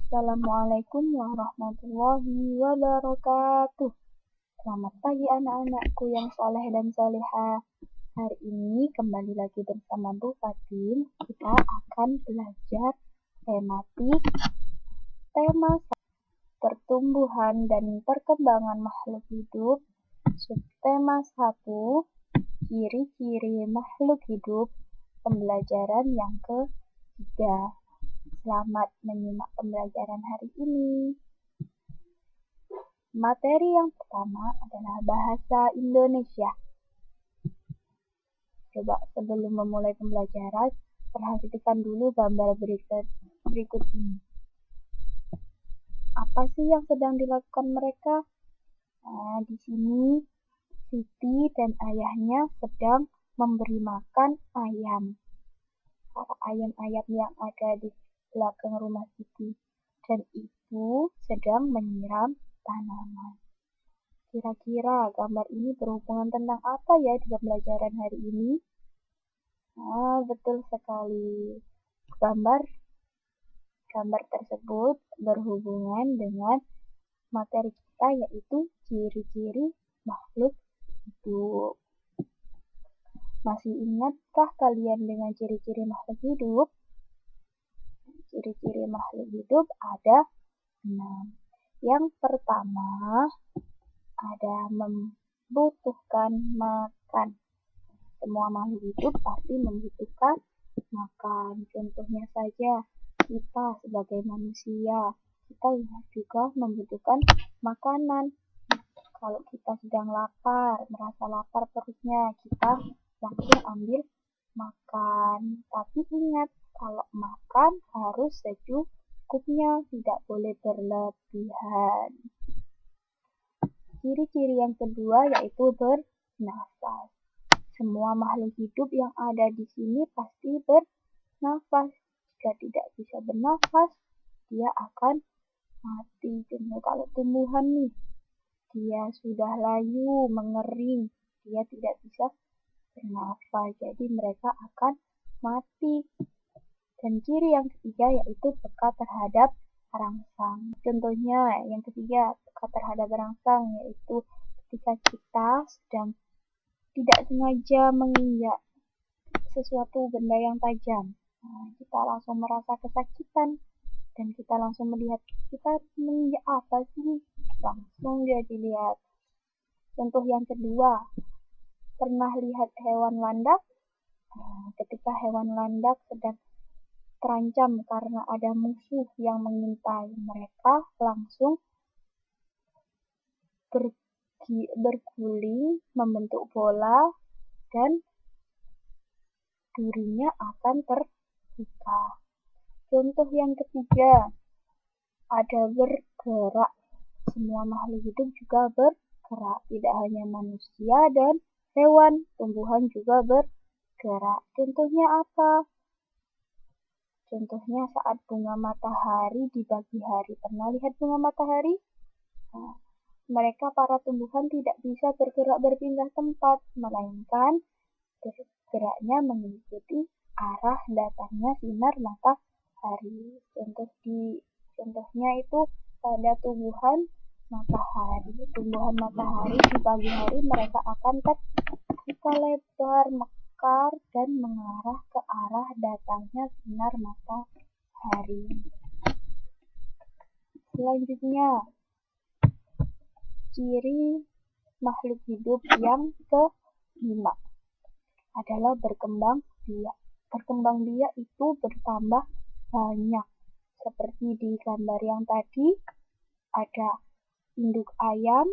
Assalamualaikum warahmatullahi wabarakatuh. Selamat pagi anak-anakku yang soleh dan soleha. Hari ini kembali lagi bersama Bu Fatin. Kita akan belajar tematik tema pertumbuhan dan perkembangan makhluk hidup. Subtema 1, ciri-ciri makhluk hidup. Pembelajaran yang ketiga. Selamat menyimak pembelajaran hari ini. Materi yang pertama adalah bahasa Indonesia. Coba sebelum memulai pembelajaran, perhatikan dulu gambar berikut ini. Apa sih yang sedang dilakukan mereka? Nah, di sini Siti dan ayahnya sedang memberi makan ayam. Para ayam-ayam yang ada di belakang rumah Siti, dan ibu sedang menyiram tanaman. Kira-kira gambar ini berhubungan tentang apa ya di pembelajaran hari ini? Nah, betul sekali. Gambar tersebut berhubungan dengan materi kita, yaitu ciri-ciri makhluk hidup. Masih ingatkah kalian dengan ciri-ciri makhluk hidup? Ciri-ciri makhluk hidup ada 6. Yang pertama, ada membutuhkan makan. Semua makhluk hidup pasti membutuhkan makan. Contohnya saja, kita sebagai manusia, kita juga membutuhkan makanan. Kalau kita sedang lapar, merasa lapar perutnya, kita langsung ambil makan. Tapi ingat, kalau makan harus secukupnya, tidak boleh berlebihan. Ciri-ciri yang kedua yaitu bernafas. Semua makhluk hidup yang ada di sini pasti bernafas. Jika tidak bisa bernafas, dia akan mati. Contoh kalau tumbuhan nih, dia sudah layu, mengering, dia tidak bisa bernafas, jadi mereka akan mati. Dan ciri yang ketiga yaitu peka terhadap rangsang. Contohnya yang ketiga, peka terhadap rangsang, yaitu ketika kita sedang tidak sengaja menginjak sesuatu benda yang tajam, kita langsung merasa kesakitan dan kita langsung melihat kita menginjak apa sih, langsung dia dilihat. Contoh yang kedua, pernah lihat hewan landak? Ketika hewan landak sedang terancam karena ada musuh yang mengintai, mereka langsung berguling, membentuk bola, dan durinya akan terbuka. Contoh yang ketiga, ada bergerak. Semua makhluk hidup juga bergerak, tidak hanya manusia dan hewan, tumbuhan juga bergerak. Contohnya apa? Contohnya saat bunga matahari di pagi hari. Pernah lihat bunga matahari? Nah, mereka para tumbuhan tidak bisa bergerak berpindah tempat, melainkan bergeraknya mengikuti arah datangnya sinar matahari. Contohnya itu pada tumbuhan matahari. Tumbuhan matahari di pagi hari mereka akan terbuka lebar, mekar, dan mengarah ke arah datangnya sinar matahari. Selanjutnya, ciri makhluk hidup yang kelima adalah berkembang biak. Berkembang biak itu bertambah banyak. Seperti di gambar yang tadi, ada induk ayam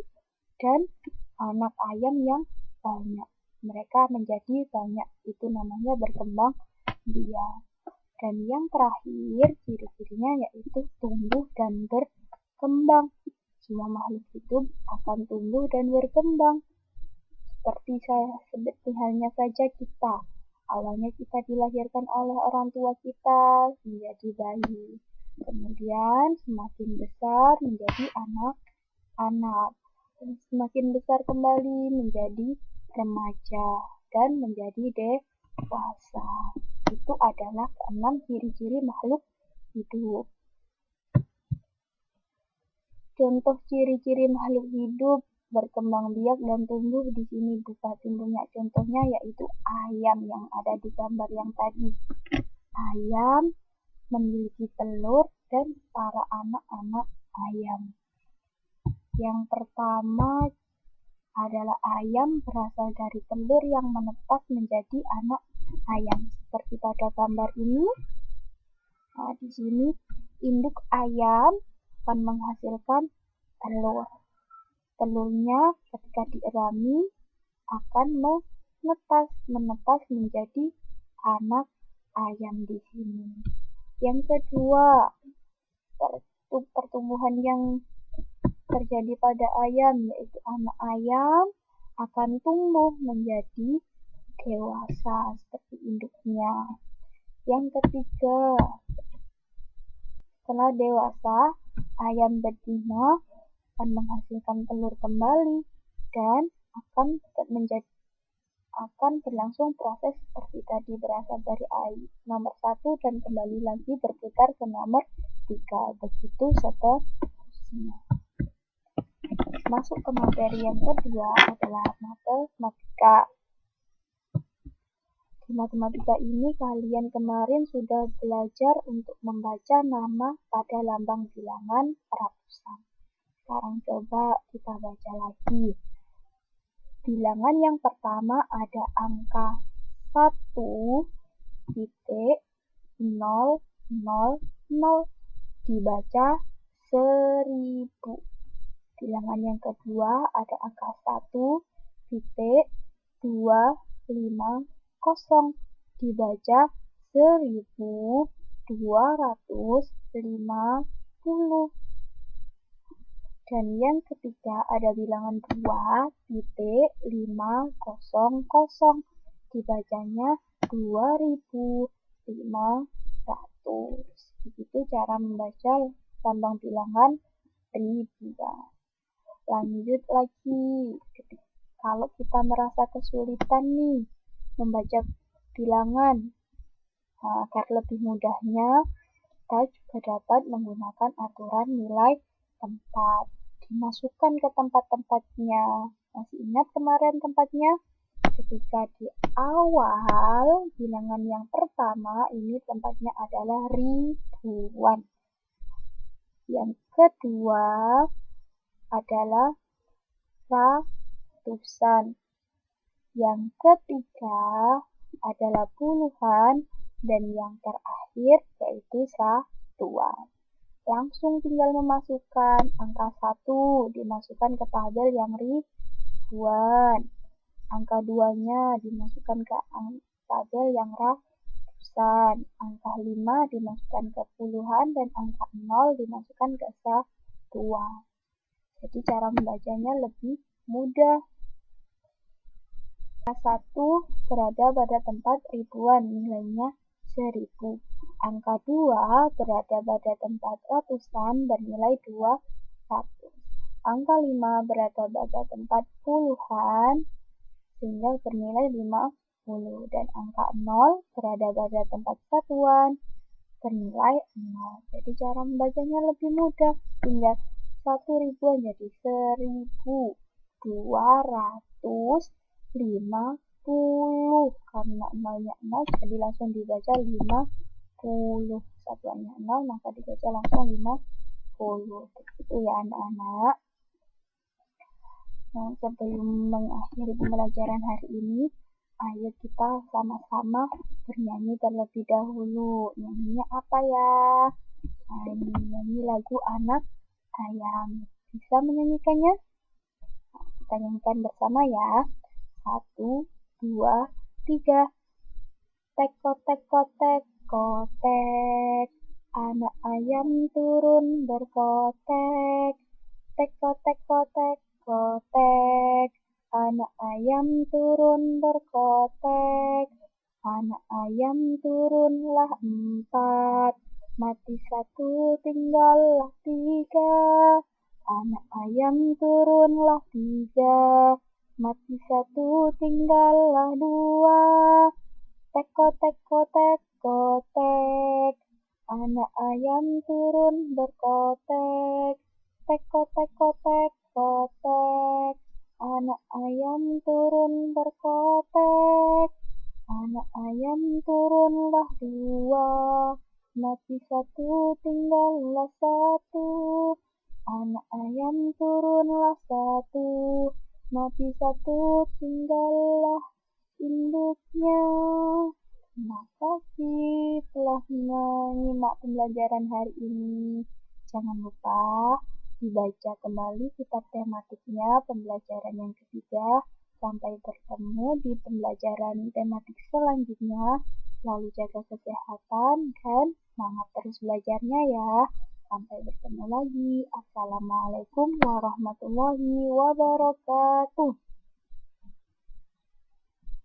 dan anak ayam yang banyak. Mereka menjadi banyak, itu namanya berkembang biak. Dan yang terakhir, ciri-cirinya yaitu tumbuh dan berkembang. Semua makhluk hidup akan tumbuh dan berkembang. Seperti halnya saja kita. Awalnya kita dilahirkan oleh orang tua kita menjadi bayi. Kemudian semakin besar menjadi anak-anak. Dan semakin besar kembali menjadi remaja dan menjadi dewasa. Itu adalah 6 ciri-ciri makhluk hidup. Contoh ciri-ciri makhluk hidup berkembang biak dan tumbuh di sini buka tumbuhnya. Contohnya yaitu ayam yang ada di gambar yang tadi. Ayam memiliki telur dan para anak-anak ayam. Yang pertama adalah ayam berasal dari telur yang menetas menjadi anak ayam. Seperti pada gambar ini. Nah, di sini induk ayam akan menghasilkan telur. Telurnya ketika dierami akan menetas menjadi anak ayam di sini. Yang kedua, pertumbuhan yang terjadi pada ayam yaitu anak ayam akan tumbuh menjadi dewasa seperti induknya. Yang ketiga, setelah dewasa, ayam betina akan menghasilkan telur kembali dan akan berlangsung proses seperti tadi, berasal dari nomor 1 dan kembali lagi berputar ke nomor 3. Begitu seterusnya. Masuk ke materi yang kedua adalah matematika. Di matematika ini kalian kemarin sudah belajar untuk membaca nama pada lambang bilangan ratusan. Sekarang coba kita baca lagi. Bilangan yang pertama ada angka 1,000 dibaca 1000. Bilangan yang kedua ada angka 1,250 dibaca 1250. Dan yang ketiga ada bilangan 2,500 dibacanya 2500. Begitu cara membaca lambang bilangan ribuan. Lanjut lagi, kalau kita merasa kesulitan nih membaca bilangan, agar lebih mudahnya kita juga dapat menggunakan aturan nilai tempat. Dimasukkan ke tempat-tempatnya. Masih ingat kemarin tempatnya? Ketika di awal bilangan yang pertama ini tempatnya adalah ribuan. Yang kedua adalah ratusan. Yang ketiga adalah puluhan. Dan yang terakhir yaitu satuan. Langsung tinggal memasukkan angka 1 dimasukkan ke tabel yang ribuan. Angka 2-nya dimasukkan ke tabel yang ratusan. Angka 5 dimasukkan ke puluhan dan angka 0 dimasukkan ke satuan. Jadi cara membacanya lebih mudah. Angka 1 berada pada tempat ribuan, nilainya 1000. Angka 2 berada pada tempat ratusan bernilai 200. Angka 5 berada pada tempat puluhan sehingga bernilai 50. Dan angka 0 berada pada tempat satuan bernilai 0. Jadi cara membacanya lebih mudah. Tinggal 1000 jadi 1250. Karena 0-nya 0 jadi langsung dibaca 50. Satuannya 0 maka dibaca langsung 50. Begitu ya anak-anak. Nah, sebelum mengakhiri pembelajaran hari ini, ayo kita sama-sama bernyanyi terlebih dahulu. Nyanyinya apa ya? Nyanyi lagu Anak Ayam. Bisa menyanyikannya? Nah, kita nyanyikan bersama ya. 1, 2, 3. Tek-kotek-kotek, kotek. Anak ayam turun berkotek. Tek-kotek-kotek, kotek. Anak ayam turun berkotek. Anak ayam turunlah 4. Mati 1 tinggallah 3. Anak ayam turunlah 3. Mati 1 tinggallah 2. Tek-kotek-kotek, kotek. Anak ayam turun berkotek. kotek, kotek, kotek, kotek. Anak ayam turun berkotek. Anak ayam turunlah dua, mati satu tinggallah satu. Anak ayam turunlah satu, mati satu tinggallah induknya. Terima kasih telah menyimak pembelajaran hari ini. Jangan lupa dibaca kembali kitab tematiknya pembelajaran yang ketiga. Sampai bertemu di pembelajaran tematik selanjutnya. Selalu jaga kesehatan dan semangat terus belajarnya ya. Sampai bertemu lagi. Assalamualaikum warahmatullahi wabarakatuh.